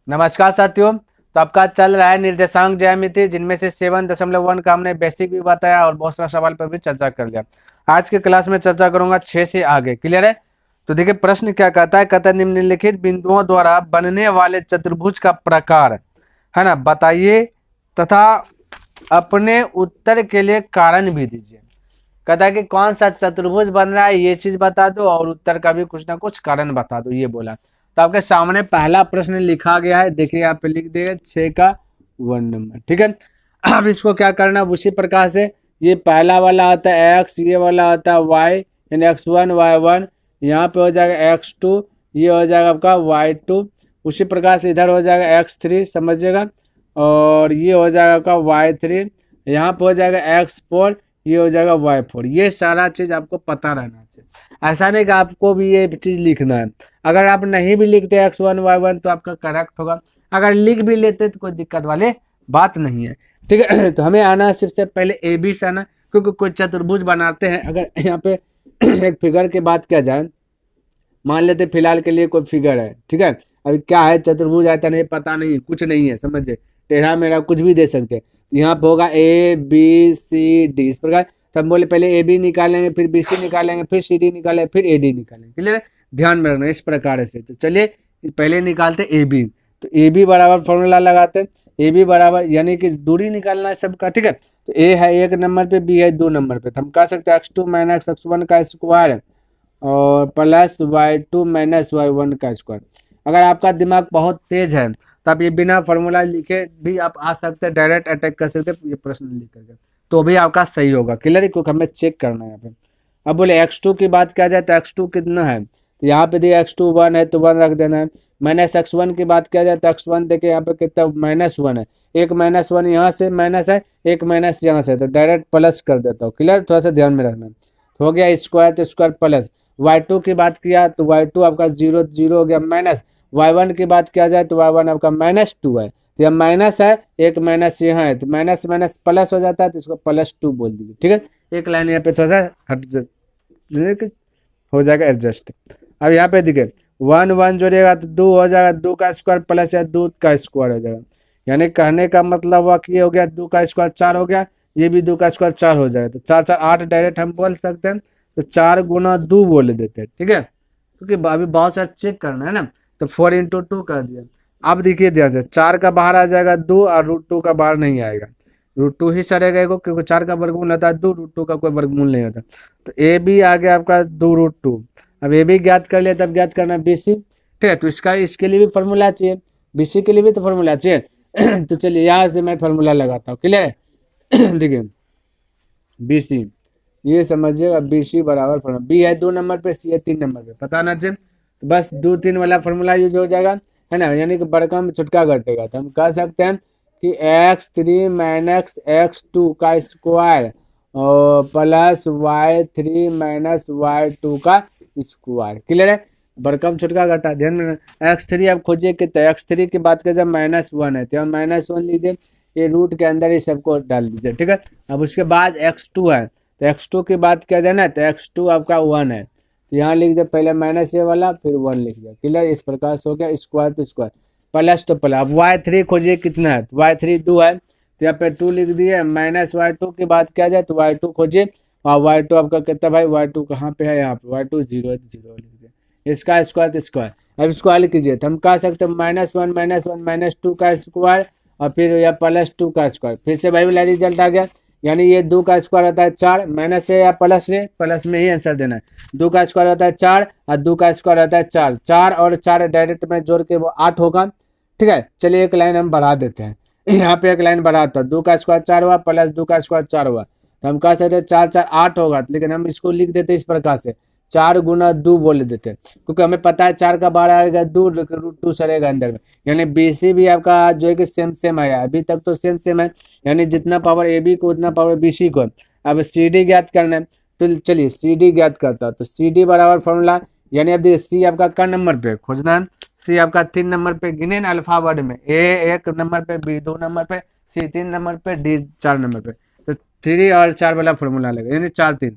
नमस्कार साथियों। तो आपका चल रहा है निर्देशांक ज्यामिति, जिनमें से 7.1 का हमने बेसिक भी बताया और बहुत सारा सवाल पर भी चर्चा कर लिया। आज के क्लास में चर्चा करूंगा 6 से आगे। क्लियर है? तो देखिए प्रश्न क्या कहता है। कहता है निम्नलिखित बिंदुओं द्वारा बनने वाले चतुर्भुज का प्रकार है ना बताइए तथा अपने उत्तर के लिए कारण भी दीजिए। कहता है कि कौन सा चतुर्भुज बन रहा है ये चीज बता दो और उत्तर का भी कुछ ना कुछ कारण बता दो, ये बोला। तो आपके सामने पहला प्रश्न लिखा गया है, देखिए यहाँ पे लिख दिए 6 का 1 नंबर। ठीक है, अब इसको क्या करना है उसी प्रकार से। ये पहला वाला आता है एक्स, ये वाला आता है वाई, यानी x1 y1, यहाँ पे हो जाएगा x2, ये हो जाएगा आपका y2। उसी प्रकार से इधर हो जाएगा x3, समझिएगा, और ये हो जाएगा आपका y3, यहाँ पे हो जाएगा x4, ये हो जाएगा y4। ये सारा चीज आपको पता रहना चाहिए। ऐसा नहीं कि आपको भी ये चीज लिखना है। अगर आप नहीं भी लिखते x1 y1 तो आपका करेक्ट होगा, अगर लिख भी लेते तो कोई दिक्कत वाली बात नहीं है। ठीक है, तो हमें आना है सबसे पहले ए बी से आना, क्योंकि कोई चतुर्भुज बनाते हैं। अगर यहाँ पे एक फिगर की बात किया जाए, मान लेते फिलहाल के लिए कोई फिगर है, ठीक है, अभी क्या है चतुर्भुज आता नहीं, पता नहीं, कुछ नहीं है, समझे, टेढ़ा मेढ़ा कुछ भी दे सकते हैं। यहाँ पे होगा ए बी सी डी, इस प्रकार। तब बोले पहले ए बी निकालेंगे, फिर बी सी निकालेंगे, फिर सी डी निकालेंगे, फिर ए डी निकालेंगे। क्लियर है? ध्यान में रखना इस प्रकार से। तो चलिए पहले निकालते ए बी। तो ए बी बराबर फॉर्मूला लगाते हैं, ए बी बराबर यानी कि दूरी निकालना है सबका। ठीक है, तो ए है 1 नंबर पे, बी है 2 नंबर पे। तो हम कह सकते हैं x2 माइनस x1 का स्क्वायर और प्लस y2 माइनस y1 का स्क्वायर। अगर आपका दिमाग बहुत तेज है तो आप ये बिना फॉर्मूला लिखे भी आप आ सकते हैं, डायरेक्ट अटैक कर सकते हैं ये प्रश्न लिख करके, तो भी आपका सही होगा। क्लियर है? क्योंकि हमें चेक करना है यहाँ पे। अब बोले x2 की बात किया जाए तो x2 कितना है, तो यहाँ पे दिया x2 1 है तो 1 रख देना है। माइनस x1 की बात किया जाए तो x1 देखिए यहाँ पे कितना -1 है, एक -1 यहाँ से माइनस है, एक माइनस यहाँ से, तो डायरेक्ट प्लस कर देता हूँ। क्लियर? थोड़ा सा ध्यान में रखना। तो हो गया स्क्वायर, तो स्क्वायर प्लस। y2 की बात किया तो y2 आपका 0 0 हो गया माइनस। y1 की बात किया जाए तो y1 आपका -2 है, तो यह माइनस है, एक माइनस यहाँ है, तो माइनस माइनस प्लस हो जाता है, तो इसको +2 बोल दीजिए। ठीक है, एक लाइन यहाँ पे थोड़ा सा हट हो जाएगा एडजस्ट। अब यहाँ पे देखिए 1 1 जोड़िएगा तो 2 हो जाएगा, 2 का स्क्वायर प्लस या 2 का स्क्वायर हो जाएगा। यानी कहने का मतलब हुआ कि ये हो गया 2 का स्क्वायर 4 हो गया, ये भी 2 का स्क्वायर 4 हो जाएगा, तो 4 4 8 डायरेक्ट हम बोल सकते हैं। तो 4 गुना 2 बोल देते हैं। ठीक है, क्योंकि अभी बहुत सारा चेक करना है ना, तो 4 इंटू 2 कर दिया। अब देखिए ध्यान से, 4 का बाहर आ जाएगा 2 और √2 का बाहर नहीं आएगा, √2 ही सरेगा एगो, क्योंकि 4 का वर्गमूल होता है 2, √2 का कोई वर्गमूल नहीं होता। तो ए बी आ गया आपका 2 √2। अब ए बी ज्ञात कर लिया, तब ज्ञात करना बी सी। ठीक है, तो इसका इसके लिए भी फॉर्मूला चाहिए, बी सी के लिए भी तो फॉर्मूला चाहिए। तो चलिए यहाँ से मैं फॉर्मूला लगाता हूँ। क्लियर है? देखिए बी सी, ये समझिएगा बी सी बराबर फॉर्मूला, बी है 2 नंबर पे, सी है 3 नंबर पे, पता ना चाहिए, तो बस 2 3 वाला फॉर्मूला यूज हो जाएगा, है ना, यानी कि बड़का में छोटका घटेगा। तो हम कह सकते हैं कि x3 माइनस x2 का स्क्वायर और प्लस y3 माइनस y2 का स्क्वायर। क्लियर है? बड़का में छोटका घटा, ध्यान में x3 आप खोजिए कि x3 की बात करें जब -1 है तो हम -1 लीजिए, ये रूट के अंदर ही सबको डाल दीजिए। ठीक है, अब उसके बाद x2 है, तो x2 की बात किया जाए ना तो x2 आपका 1 है, तो यहाँ लिख दे पहले माइनस ये वाला, फिर 1 लिख दिया। क्लियर? इस प्रकार से हो गया स्क्वायर तो स्क्वायर, प्लस तो प्लस। अब y3 खोजिए कितना है, तो y3 2 है, तो यहाँ पे 2 लिख दिए। माइनस y2 की बात किया जाए तो y2 खोजिए, और y2 आपका कितना भाई, y2 कहाँ पे है, यहाँ पे y2 0 है, 0 लिख दिया। इसका स्क्वायर तो स्क्वायर, अब स्क्वायर कीजिए तो हम कह सकते हैं -1 -2 का स्क्वायर और फिर या +2 का स्क्वायर, फिर से वही वाला रिजल्ट आ गया। यानी ये 2 का स्क्वायर होता है 4, माइनस है या प्लस है, प्लस में ही आंसर देना है। 2 का स्क्वायर होता है 4 और 2 का स्क्वायर होता है 4, 4 और 4 डायरेक्ट में जोड़ के वो 8 होगा। ठीक है, चलिए एक लाइन हम बढ़ा देते हैं, यहाँ पे एक लाइन बढ़ाता है, 2 का स्क्वायर 4 हुआ प्लस 2 का स्क्वायर 4 हुआ, तो हम कह सकते हैं 4 4 8 होगा, लेकिन हम इसको लिख देते इस प्रकार से, 4 गुना 2 बोल देते हैं, क्योंकि हमें पता है 4 का बाहर आएगा 2, √2 सरेगा अंदर में। यानी बी सी भी आपका जो है कि सेम सेम आया, अभी तक तो सेम सेम है, यानी जितना पावर ए बी को उतना पावर बी सी को। अब सी डी ज्ञात करना है, तो चलिए सी डी ज्ञात करता है। तो सी डी बराबर फॉर्मूला, यानी अब देखिए सी आपका क नंबर पे खोजना है, सी आपका 3 नंबर पे, गिने ना अल्फा वर्ड में, ए 1 नंबर पे, बी 2 नंबर पे, सी 3 नंबर पे, डी 4 नंबर पे। तो 3 और 4 वाला फॉर्मूला लगे, यानी 4 3,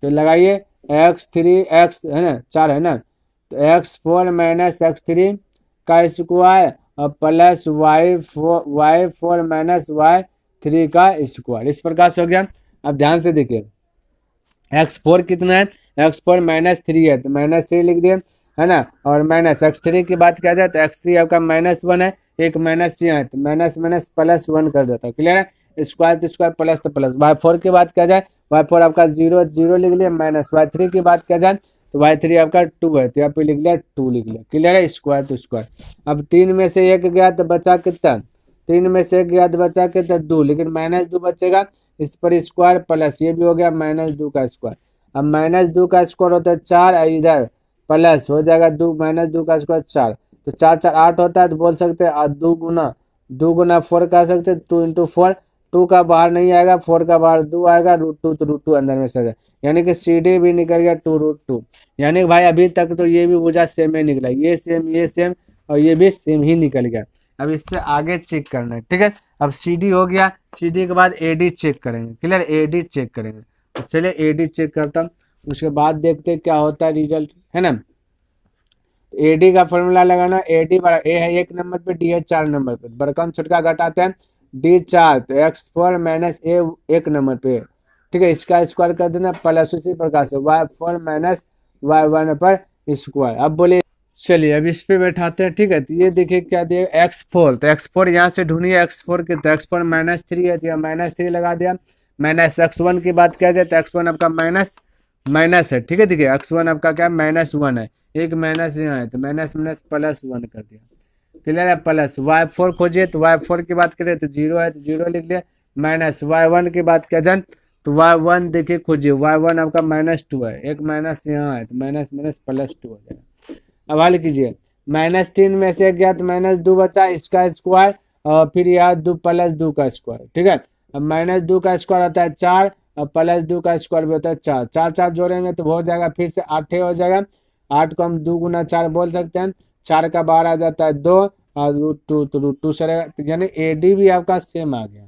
तो लगाइए x3 x है ना 4 है ना, तो x4 माइनस x3 का स्क्वायर और प्लस y4 माइनस y3 का स्क्वायर। इस प्रकार से हो गया। अब ध्यान से देखिए x4 कितना है, x4 -3 है तो -3 लिख दिए, है ना। और माइनस x3 की बात किया जाए तो x3 आपका -1 है, एक माइनस यहाँ है तो माइनस माइनस +1 कर देता है। क्लियर है। स्क्वायर तो स्क्वायर, प्लस तो प्लस। y4 की बात किया जाए, y4 आपका 0 0 लिख लिया, माइनस y3 की बात किया जाए तो y3 आपका 2 है तो यहाँ पे लिख लिया 2 लिख लिया। क्लियर है। स्क्वायर तो स्क्वायर। अब 3 में से 1 गया तो बचा कितना, 3 में से 1 गया तो बचा कितना 2, लेकिन -2 बचेगा, इस पर स्क्वायर प्लस ये भी हो गया -2 का स्क्वायर। अब -2 का स्क्वायर होता है 4, इधर प्लस हो जाएगा 2, -2 का स्क्वायर 4, तो 4 4 8 होता है तो बोल सकते हैं 2 गुना 4 कह सकते हैं, 2 इंटू 4। 2 का बाहर नहीं आएगा, 4 का बाहर 2 आएगा, √2 तो √2 अंदर में सर, यानी कि CD भी निकल गया 2√2। यानी कि भाई अभी तक तो ये भी भुजा सेम ही निकला, ये सेम और ये भी सेम ही निकल गया। अब इससे आगे चेक करना है। ठीक है। अब CD हो गया, CD के बाद AD चेक करेंगे। क्लियर। AD चेक करेंगे तो चलिए AD चेक करता हूँ, उसके बाद देखते हैं क्या होता है रिजल्ट, है ना। AD का फॉर्मूला लगाना, AD बराबर A है 1 नंबर पे, D है 4 नंबर पे, बड़कम छोटका घटाते हैं, D 4 तो x4 माइनस A 1 नंबर पे। ठीक है। इसका स्क्वायर कर देना प्लस उसी प्रकार से y4 माइनस y1 पर स्क्वायर। अब बोलिए, चलिए अब इस पे बैठाते हैं। ठीक है। तो ये देखिए क्या दिया x4, तो x4 यहाँ से ढूंढिए, x4 के तो x4 -3 है तो यहाँ -3 लगा दिया, माइनस x1 की बात किया जाए तो x1 आपका माइनस है। ठीक है। देखिए x1 आपका क्या -1 है, एक माइनस यहाँ है तो माइनस माइनस +1 कर दिया। क्लियर है। प्लस y4 खोजिए तो y4 की बात करें तो 0 है तो 0 लिख लिया, माइनस y1 की बात किया जाए तो y1 देखिए खोजिए, y1 आपका -2 है, एक माइनस यहाँ है तो माइनस माइनस +2 हो जाएगा। अब हल कीजिए, -3 में से गया तो -2 बचा, इसका स्क्वायर और फिर यहाँ 2 +2 का स्क्वायर। ठीक है। अब -2 का स्क्वायर होता है 4 और +2 का स्क्वायर भी होता है 4, 4 4 जोड़ेंगे तो हो जाएगा फिर से 8 हो जाएगा। 8 को हम 2 गुना 4 बोल सकते हैं, 4 का बाहर आ जाता है 2 और √2 तो √2 से रहेगा, तो यानी AD भी आपका सेम आ गया।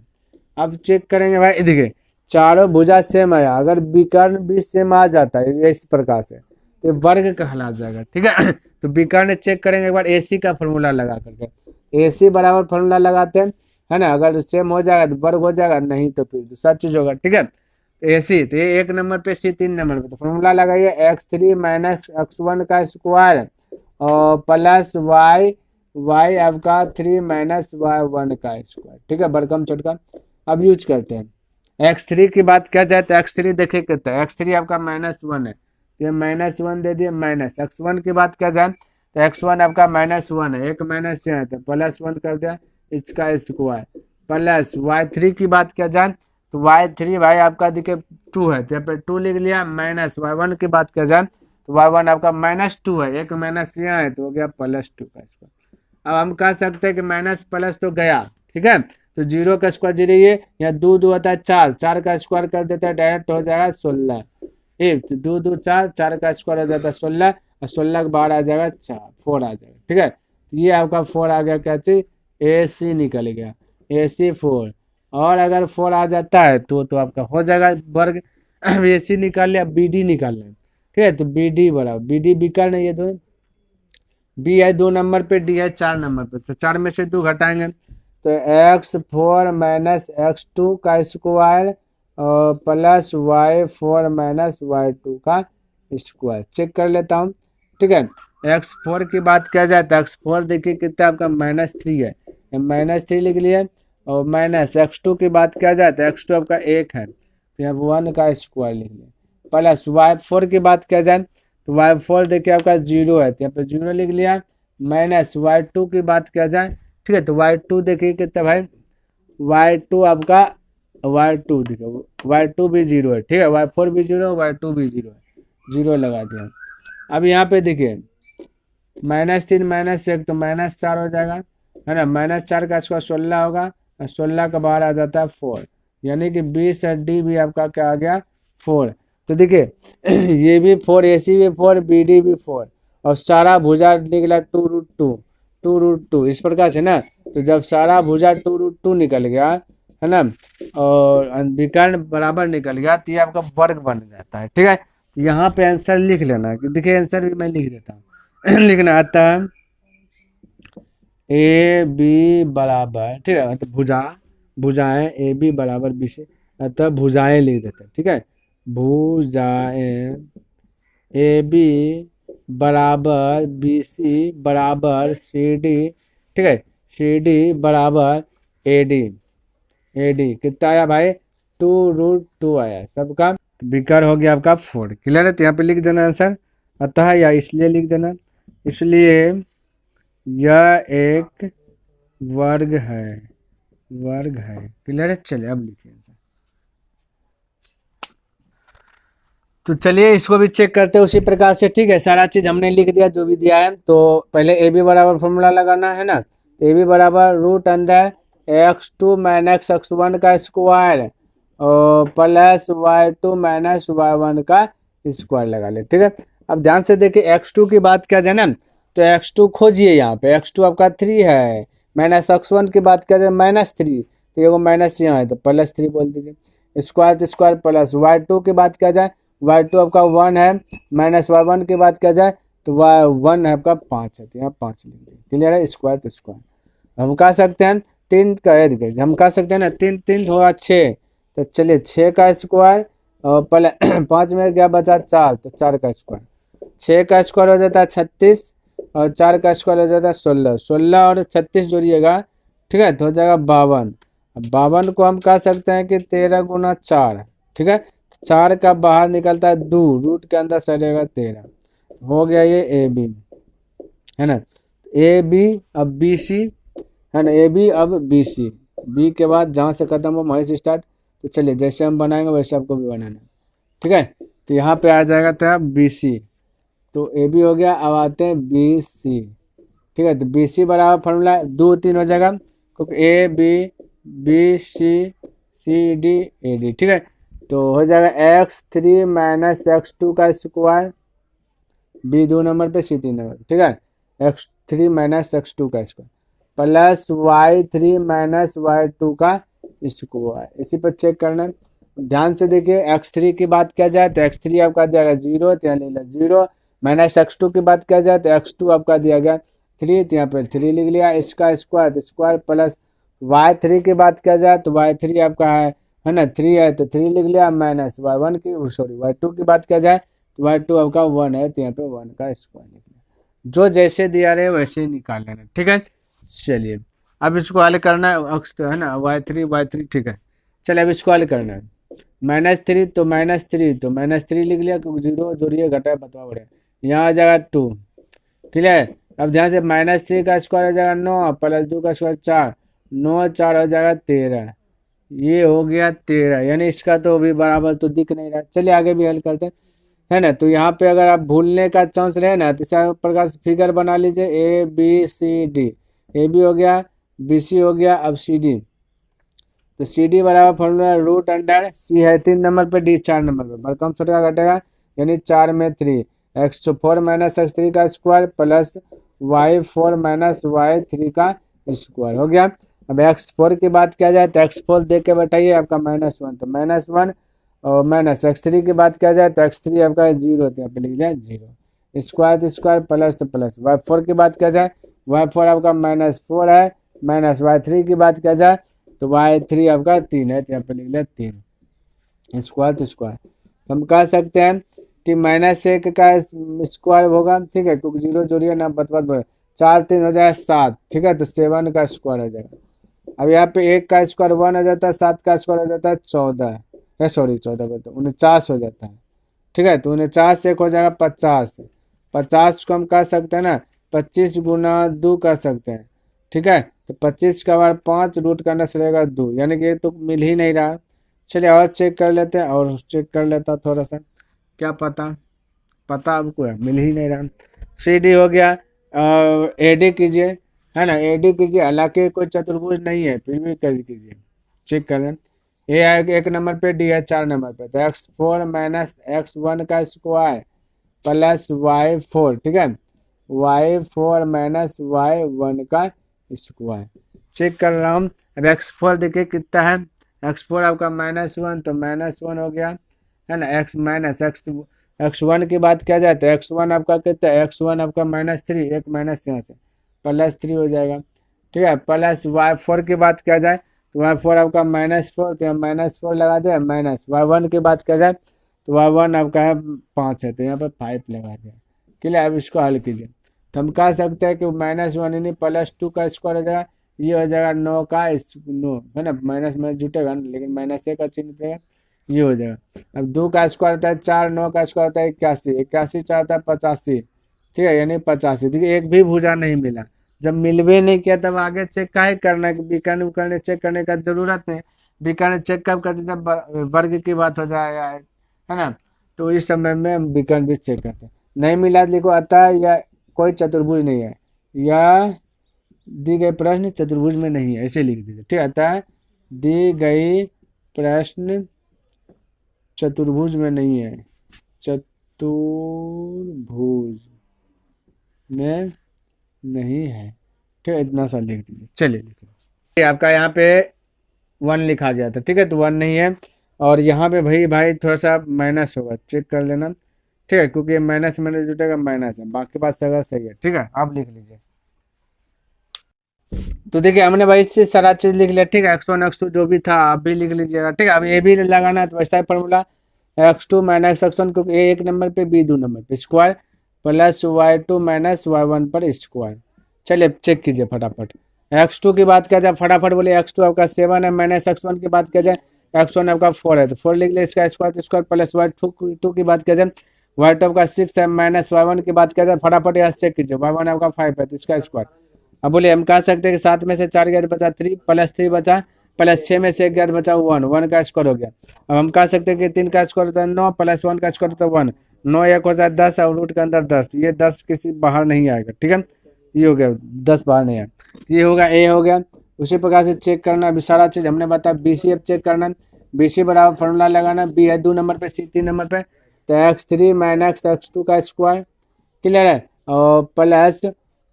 अब चेक करेंगे भाई, देखिए चारों भुजा सेम आया, अगर विकर्ण भी सेम आ जाता है इस प्रकार से तो वर्ग कहला जाएगा। ठीक है। तो विकर्ण चेक करेंगे एक बार AC का फॉर्मूला लगा करके, AC बराबर फॉर्मूला लगाते हैं, है ना। अगर सेम हो जाएगा तो वर्ग हो जाएगा, नहीं तो फिर दूसरा चीज होगा। ठीक है। तो AC तो ये 1 नंबर पे, C 3 नंबर पे, तो फॉर्मूला लगाइए x3 माइनस x1 का स्क्वायर और प्लस y आपका 3 माइनस y1 का स्क्वायर। ठीक है। बड़कम छोटका अब यूज करते हैं। x3 की बात किया जाए तो x3 देखिए कितना है, x3 आपका -1 है तो ये -1 दे दिए, माइनस x1 की बात किया जाए तो x1 आपका -1 है, एक माइनस यहाँ है तो +1 कर दिया, इसका स्क्वायर प्लस y3 की बात किया जाए तो y3 भाई आपका देखिए 2 है तो यहाँ पे 2 लिख लिया, माइनस y1 की बात किया जाए तो y1 आपका -2 है, एक माइनस यहाँ है तो हो गया +2 का स्क्वायर। अब हम कह सकते हैं कि माइनस प्लस तो गया। ठीक है। तो 0 का स्क्वायर 0, ये यहाँ 2 2 होता है 4, 4 का स्क्वायर कर देता है डायरेक्ट हो जाएगा 16, एक 2 2 4, 4 का स्क्वायर हो जाता है 16 और 16 के बाहर आ जाएगा 4 आ जाएगा। ठीक है। तो ये आपका 4 आ गया, क्या चीज AC निकल गया, AC 4। और अगर 4 आ जाता है तो आपका हो जाएगा वर्ग। AC निकाल लिया, BD निकाल लिया। ठीक है। तो BD बराबर BD विकर्ण है, ये दो B है 2 नंबर पे, D है 4 नंबर पे, तो 4 में से 2 घटाएंगे तो x4 माइनस x2 का स्क्वायर और प्लस y4 माइनस y2 का स्क्वायर। चेक कर लेता हूँ। ठीक है। x4 की बात किया जाए तो x4 देखिए कितना आपका -3 है, -3 लिख लिया, और माइनस x2 की बात किया जाए तो x2 आपका 1 है तो यहाँ 1 का स्क्वायर लिख लिया, प्लस y4 की बात किया जाए तो y4 देखिए आपका 0 है तो यहाँ पे 0 लिख लिया, माइनस y2 की बात किया जाए। ठीक है। तो y2 देखिए कितना भाई, y2 आपका y2 देखिए y2 भी 0 है। ठीक है। y4 भी 0 है, y2 भी 0 है, 0 लगा दिया। अब यहाँ पे देखिए -3 -1 तो -4 हो जाएगा, है ना। -4 का स्क्वायर 16 होगा और 16 का बाहर आ जाता है 4, यानी कि B से D भी आपका क्या आ गया 4। तो देखिए ये भी 4, AC भी 4, BD भी 4 और सारा भुजा निकला 2√2 इस प्रकार से ना। तो जब सारा भुजा 2√2 निकल गया, है ना, और विकर्ण बराबर निकल गया तो ये आपका वर्ग बन जाता है। ठीक है। तो यहाँ पे आंसर लिख लेना, देखिए आंसर भी मैं लिख देता हूँ। लिखना आता है ए बी बराबर, ठीक है, मतलब भुजाएं ए बी बराबर बी सी, अतः भुजाएं लिख देते हैं, ठीक है, भुजाएं ए बी बराबर बी सी बराबर सी डी, ठीक है, सी डी बराबर ए डी, ए डी कितना आया भाई, 2√2 आया सबका। बिकर हो गया आपका 4, क्लियर है, तो यहाँ पे लिख देना आंसर, अतः या इसलिए लिख देना, इसलिए यह एक वर्ग है, वर्ग है, क्लियर है। चलिए अब लिखिए आंसर। तो चलिए इसको भी चेक करते हैं उसी प्रकार से, ठीक है, सारा चीज हमने लिख दिया जो भी दिया है। तो पहले ए बी बराबर फॉर्मूला लगाना है ना, तो ए बी बराबर root under x2 minus x1 का स्क्वायर और प्लस y2 माइनस y1 का स्क्वायर लगा ले, ठीक है। अब ध्यान से देखिए x2 की बात किया जाए ना, तो x2 खोजिए, यहाँ पे x2 आपका 3 है, माइनस x1 की बात किया जाए -3, तो ये माइनस यहाँ है तो +3 बोल दीजिए, स्क्वायर तो स्क्वायर प्लस y2 की बात किया जाए, y2 आपका 1 है, माइनस y1 की बात किया जाए तो y1 है आपका 5 है, तो यहाँ 5 लिख दिए, क्लियर है, स्क्वायर तो स्क्वायर। हम कह सकते हैं 3 का, हम कह सकते हैं ना 3 3 होगा 6, तो चलिए 6 का स्क्वायर और पहले 5 में क्या बचा 4, तो 4 का स्क्वायर, 6 का स्क्वायर हो जाता है 36 और 4 का स्क्वायर हो जाता है 16, 16 और 36 जोड़िएगा, ठीक है, तो हो जाएगा 52। अब 52 को हम कह सकते हैं कि 13 गुना 4, ठीक है, 4 का बाहर निकलता है 2, रूट के अंदर सड़ेगा 13, हो गया ये ए बी, है ना, ए बी अब बी सी, है ना, ए बी अब बी सी, बी के बाद जहाँ से खत्म हो वहीं से स्टार्ट, तो चलिए जैसे हम बनाएंगे वैसे आपको भी बनाना, ठीक है। तो यहाँ पे आ जाएगा तो बी सी, तो ए बी हो गया, अब आते हैं बी सी, ठीक है, तो बी सी बराबर फॉर्मूला 2 3 हो जाएगा, क्योंकि A B B C D A D, ठीक है, तो हो जाएगा x3 माइनस x2 का स्क्वायर, बी 2 नंबर पे सी 3 नंबर, ठीक है, x3 माइनस x2 का square plus y3 minus y2 का स्क्वायर, इसी पर चेक करना है। ध्यान से देखिए x3 की बात किया जाए तो x3 आपका दिया गया 0, तो यहाँ लिख 0, माइनस x2 की बात किया जाए तो x2 आपका दिया गया 3, तो यहाँ पर 3 लिख लिया, इसका स्क्वायर तो स्क्वायर प्लस y3 की बात किया जाए तो y3 आपका है ना 3 है, तो 3 लिख लिया, माइनस y1 की सॉरी y2 की बात किया जाए तो y2 आपका 1 है, तो यहाँ पे 1 का स्क्वायर लिख लिया, जो जैसे दिया रहे वैसे ही निकाल लेना, ठीक है। चलिए अब इसको हल करना है, अक्स तो है ना y3, ठीक है, चलिए अब इसको हल करना है, -3 तो -3 लिख लिया, क्योंकि 0 जोड़िए घटाए बतवा बढ़े, यहाँ आ जाएगा 2, ठीक है। अब ध्यान से -3 का स्क्वायर हो जाएगा 9 प्लस 2 का स्क्वायर 4, 9 4 हो जाएगा 13, ये हो गया 13, यानी इसका तो भी बराबर तो दिख नहीं रहा। चलिए आगे भी हल करते हैं, है ना, तो यहाँ पे अगर आप भूलने का चांस रहे ना तो इस प्रकार से फिगर बना लीजिए, A B C D, A B हो गया, बी सी हो गया, अब सी डी, तो सी डी बराबर फॉर्मूला रूट अंडर सी है 3 नंबर पे, डी 4 नंबर पे, भरकम छोटे का घटेगा, यानी 4 में 3, x4 माइनस x3 का square plus y4 minus y3 का स्क्वायर हो गया। अब x4 की बात किया जाए तो x4 देख के बताइए आपका -1, तो -1 और माइनस x3 की बात किया जाए तो x3 आपका 0, तो यहाँ पे लिख दिया 0, स्क्वायर तो स्क्वायर प्लस तो प्लस, y4 की बात किया जाए y4 आपका -4 है, माइनस y3 की बात किया जाए तो y3 आपका 3 है, तो यहाँ पे लिख लिया 3, स्क्वायर तो स्क्वायर, हम कह सकते हैं कि -1 का स्क्वायर होगा, ठीक है, क्योंकि 0 जोड़िए ना बतवा 4 3 हो जाएगा 7, ठीक है, तो 7 का स्क्वायर हो जाएगा। अब यहाँ पे 1 का स्क्वायर 1 हो जाता है, 7 का स्क्वायर हो जाता है 14 है, सॉरी 14 बोलते 49 हो जाता है, ठीक है, तो 49 से 1 हो जाएगा 50, 50 को हम कह सकते हैं ना 25 गुना 2 कर सकते हैं, ठीक है, तो 25 का बार 5 रूट का अंदर रहेगा 2, यानी कि तो मिल ही नहीं रहा। चलिए और चेक कर लेते हैं, और चेक कर लेता थोड़ा सा, क्या पता आपको है, मिल ही नहीं रहा। 3D हो गया, एडी कीजिए, है ना, एडी कीजिए, हालांकि कोई चतुर्भुज नहीं है फिर भी कर कीजिए, चेक कर लें, ए है 1 नंबर पे, डी है 4 नंबर पे, तो x4 माइनस x1 का स्क्वायर प्लस y4, ठीक है, y4 माइनस y1 का स्क्वायर, चेक कर रहा हूँ। अब x4 देखिए कितना है, x4 आपका -1, तो -1 हो गया, है ना, x माइनस x1 की बात किया जाए तो x1 आपका कितना है, x1 आपका -3, एक माइनस यहाँ से +3 हो जाएगा, ठीक है, प्लस y4 की बात किया जाए तो y4 आपका -4, तो यहाँ -4 लगा दिया, माइनस y1 की बात किया जाए तो y1 आपका है 5 है, तो यहाँ पर 5 लगा दिया। क्लियर, अब इसको हल कीजिए तो हम कह सकते हैं कि -1 यानी +2 का स्क्वायर हो जाएगा, ये हो जाएगा 9 का 9 है ना, माइनस में जुटेगा ना, लेकिन -1 का चिन्ह देगा, ये हो जाएगा। अब 2 का स्क्वायर होता है 4, 9 का स्क्वायर होता है 81, 81 4 होता है 85, ठीक है, यानी 85। देखिए एक भी भुजा नहीं मिला, जब मिलवे नहीं किया तब आगे चेक काहे करना है, विकर्ण विकर्ण चेक करने का जरूरत नहीं। विकर्ण चेक कब करते, जब वर्ग की बात हो जाए है ना, तो इस समय में हम विकर्ण भी चेक करते हैं। नहीं मिला तो लिखो अतः या कोई चतुर्भुज नहीं है, या दी गई प्रश्न चतुर्भुज में नहीं है, ऐसे लिख दीजिए। ठीक है, अतः दी गई प्रश्न चतुर्भुज में नहीं है, चतुर्भुज में नहीं है। ठीक है, इतना सा लिख दीजिए। चलिए लिखिए, आपका यहाँ पे 1 लिखा गया था, ठीक है, तो 1 नहीं है। और यहाँ पे भाई थोड़ा सा माइनस होगा, चेक कर लेना, ठीक है, क्योंकि माइनस में जुटेगा माइनस है, बाकी बात सगा सही है। ठीक है, आप लिख लीजिए। तो देखिए हमने भाई इससे सारा चीज लिख लिया, ठीक है, x1 x2 जो भी था आप भी लिख लीजिएगा। ठीक है, अब ये भी लगाना है तो वैसा ही फॉर्मूला, x2 माइनस x1, क्योंकि ए 1 नंबर पे बी 2 नंबर पे, square plus y2 minus y1 पर स्क्वायर। चलिए चेक कीजिए फटाफट। x2 की बात किया जाए फटाफट बोलिए, x2 आपका 7 है, माइनस x1 की बात किया जाए x1 आपका 4 है, तो 4 लिख लिया, इसका स्क्वायर स्क्वायर प्लस y2 की बात किया जाए y2 आपका 6 है, माइनस y1 की बात किया जाए फटाफट यहाँ चेक कीजिए, y1 आपका 5 है, तो इसका स्क्वायर। अब बोलिए हम कह सकते हैं कि 7 में से 4 गया तो बचा 3, प्लस 3 बचा, प्लस 6 में से 1 गया तो बचा 1, 1 का स्क्वायर हो गया। अब हम कह सकते हैं कि 3 का स्क्वायर होता है 9, प्लस 1 का स्क्वायर होता है 1, 9 1 होता है 10 और रूट के अंदर 10, ये 10 किसी बाहर नहीं आएगा। ठीक है, ये हो गया 10 बाहर नहीं आया, ये होगा ए हो गया। उसी प्रकार से चेक करना, अभी सारा चीज हमने बताया। BCF चेक करना, BC बराबर फॉर्मूला लगाना, बी है 2 नंबर पे, C 3 नंबर पे, तो x3 माइनस x2 का स्क्वायर, क्लियर है, और प्लस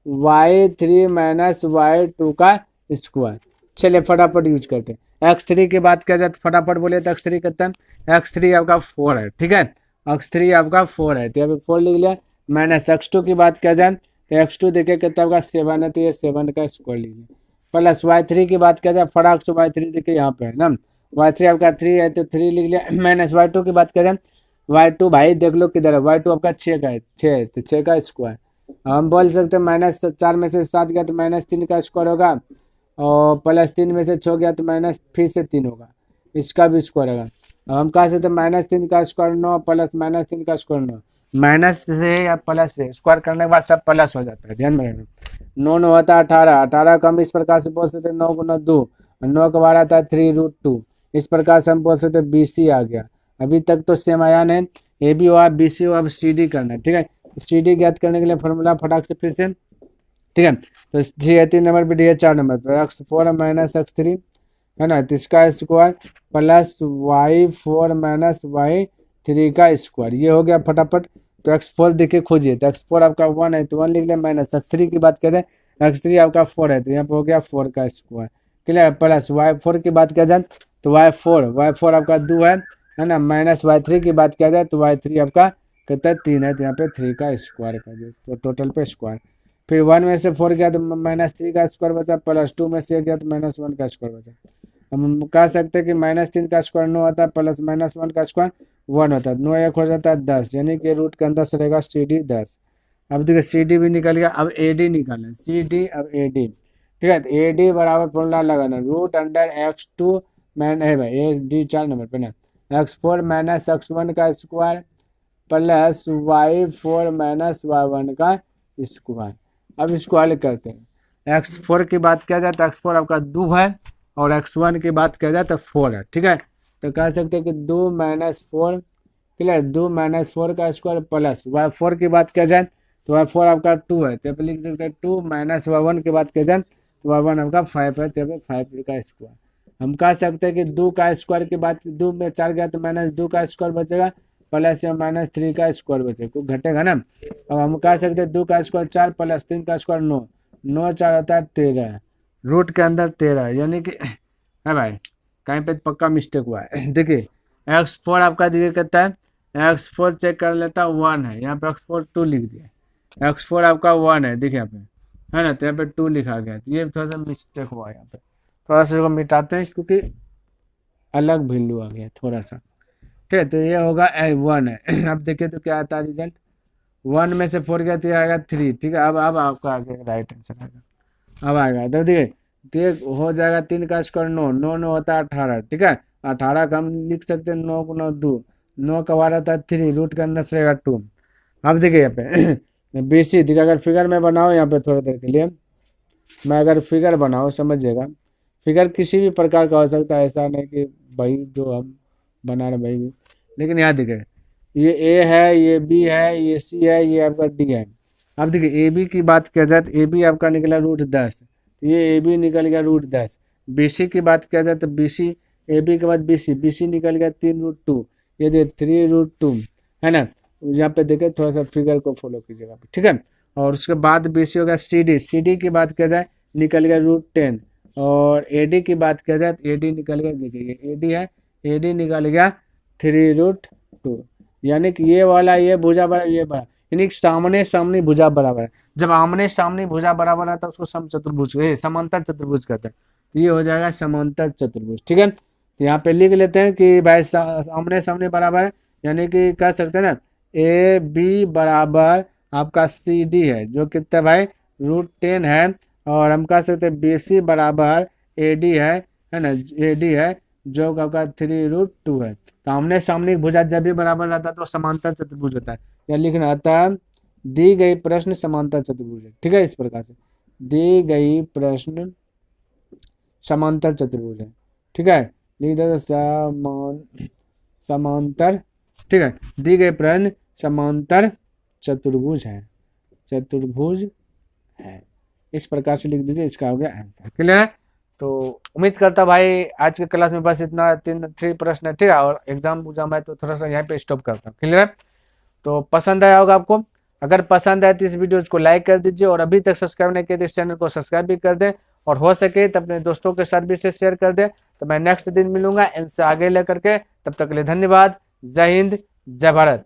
y3 माइनस y2 का स्क्वायर। चलिए फटाफट यूज करते हैं। x3 की बात किया जाए तो फटाफट बोले तो x3 कितना है, x3 आपका 4 है, ठीक है, x3 आपका 4 है, तो यहाँ पे 4 लिख लिया। माइनस x2 की बात किया जाए तो x2 देखिए कितना होगा 7 है, तो ये 7 का स्क्वायर लीजिए। प्लस y3 की बात किया जाए फटाक से y3 देखिए यहाँ पे है ना, y3 आपका 3 है तो 3 लिख लिया। माइनस y2 की बात किया जाए, y2 भाई देख लो किधर है, y2 आपका 6 का है, 6 है तो 6 का स्क्वायर। हम बोल सकते हैं -4 में से 7 गया तो -3 का स्क्वायर होगा, और +3 में से 6 गया तो माइनस फिर से 3 होगा, इसका भी स्क्वायर होगा। अब हम कह सकते हैं -3 का स्क्वायर 9 प्लस -3 का स्क्वायर 9, माइनस से या प्लस से स्क्वायर करने के बाद सब प्लस हो जाता है, ध्यान में रखना। 9 9 होता है 18, 18 को हम इस प्रकार से बोल सकते हैं 9 गुना 2, 9 का 12 आता है 3√2, इस प्रकार से हम बोल सकते हैं BC आ गया। अभी तक तो सेम आया नहीं, ए भी हुआ BC हुआ, अब CD करना है। ठीक है, CD ज्ञात करने के लिए फॉर्मूला फटाक से फिर से, ठीक है, तो डी है 3 नंबर पे, डी है 4 नंबर पे, x4 माइनस x3 है ना, तो इसका square plus y4 minus y3 का स्क्वायर, ये हो गया फटाफट। तो x4 देखिए खोजिए, तो x4 आपका 1 है तो 1 लिख लिया, माइनस x3 की बात करें x3 आपका 4 है, तो यहाँ पे हो गया 4 का स्क्वायर, क्लियर। प्लस y4 की बात किया जाए तो y4 आपका 2 है ना, माइनस y3 की बात किया जाए तो y3 आपका कितना 3 है, तो यहाँ पे 3 का स्क्वायर कर दिया, तो टोटल पे स्क्वायर। फिर 1 में से 4 गया तो -3 का स्क्वायर बचा, प्लस 2 में से गया तो -1 का स्क्वायर बचा। हम कह सकते हैं कि -3 का स्क्वायर 9 होता है, प्लस -1 का स्क्वायर 1 होता है, 9 1 हो जाता है 10, यानी कि रूट के अंदर से रहेगा CD 10। अब देखिए CD भी निकल गया, अब AD निकालना है, CD अब AD, ठीक है, तो AD बराबर फॉर्मूला लगाना, रूट अंडर x2 है भाई, AD 4 नंबर पे ना, x4 माइनस x1 का square plus y4 minus y1 का स्क्वायर। अब इसको हल करते हैं। x4 की बात किया जाए तो x4 आपका 2 है, और x1 की बात किया जाए तो 4 है, ठीक है, तो कह सकते हैं कि 2 माइनस 4, क्लियर, 2 माइनस 4 का स्क्वायर प्लस y4 की बात किया जाए तो y4 आपका 2 है, तो लिख सकते हैं 2 माइनस y1 की बात किया जाए तो y1 आपका 5 है, तो 5 का स्क्वायर। हम कह सकते हैं कि 2 का स्क्वायर की बात, 2 में 4 गया तो -2 का स्क्वायर बचेगा, प्लस या -3 का स्क्वायर बचेगा, कुछ घटेगा ना। अब हम कह सकते हैं 2 का स्क्वायर 4 प्लस 3 का स्क्वायर 9, 9 4 होता है 13, रूट के अंदर 13, यानी कि है भाई कहीं पे पक्का मिस्टेक हुआ है। देखिए x4 आपका देखिए कितना है, x4 चेक कर लेता 1 है, यहाँ पे x4 2 लिख दिया, x4 आपका 1 है, देखिए यहाँ पे है ना, तो यहाँ पे 2 लिखा गया, तो ये थोड़ा सा मिस्टेक हुआ यहाँ पे, थोड़ा सा इसको मिटाते हैं क्योंकि अलग वैल्यू आ गया थोड़ा सा। ठीक है, तो ये होगा 1 है। अब देखिए तो क्या आता है रिजल्ट, 1 में से 4 गया तो ये आएगा 3। ठीक है, अब आपका आगे राइट आंसर आएगा, अब आएगा तो देखिए, तो ये हो जाएगा 3 का स्क्वायर 9, 9 9 होता है 18। ठीक है, 18 का हम लिख सकते हैं 9 को 9 2, 9 का वार आता है 3, रूट का अंदर से रहेगा 2। अब देखिए यहाँ पे BC देखिए, अगर फिगर में बनाओ यहाँ पे थोड़ी देर के लिए, मैं अगर फिगर बनाऊँ समझिएगा, फिगर किसी भी प्रकार का हो सकता है, ऐसा नहीं कि भाई जो हम बना रहे भाई, लेकिन यहाँ देखिए ये A है, ये B है, ये C है, ये आपका D है। अब देखिए AB की बात किया जाए तो AB आपका निकला √10, तो ये AB निकल गया √10। BC की बात किया जाए तो BC, AB के बाद BC निकल गया 3√2, ये देखिए 3√2, है ना। यहाँ पे देखिए थोड़ा सा फिगर को फॉलो कीजिएगा, ठीक है। और उसके बाद BC हो गया CD की बात किया जाए निकल गया √10, और AD की बात किया जाए तो AD निकल गया, देखिए ये AD है, AD निकल गया 3√2, यानी कि ये वाला ये भुजा बराबर ये बड़ा, यानी कि सामने सामने भुजा बराबर है। जब आमने सामने भुजा बराबर है तो उसको समचतुर्भुज समांतर चतुर्भुज कहते हैं, तो ये हो जाएगा समांतर चतुर्भुज। ठीक है, तो यहाँ पे लिख लेते हैं कि भाई आमने सामने बराबर है, यानी कि कह सकते हैं ना AB बराबर आपका CD है जो कितना भाई √10 है, और हम कह सकते हैं BC बराबर AD है ना, AD है जो आपका 3√2 है। तो आमने सामने भुजा जब भी बराबर रहता है तो समांतर चतुर्भुज होता है, या लिखना आता दी गई प्रश्न समांतर चतुर्भुज है। ठीक है, इस प्रकार से दी गई प्रश्न समांतर चतुर्भुज है। ठीक है, लिख दो समांतर, ठीक है, दी गई प्रश्न समांतर चतुर्भुज है, इस प्रकार से लिख दीजिए, इसका हो गया आंसर। क्लियर है, तो उम्मीद करता भाई आज के क्लास में बस इतना 3 प्रश्न है। ठीक है, और एग्जाम है तो थोड़ा सा यहाँ पे स्टॉप करता हूँ। क्लियर है, तो पसंद आया होगा आपको, अगर पसंद आए तो इस वीडियो को लाइक कर दीजिए, और अभी तक सब्सक्राइब नहीं किया तो इस चैनल को सब्सक्राइब भी कर दें, और हो सके तो अपने दोस्तों के साथ भी इसे शेयर कर दें। तो मैं नेक्स्ट दिन मिलूंगा इनसे आगे लेकर के, तब तक के लिए धन्यवाद। जय हिंद, जय भारत।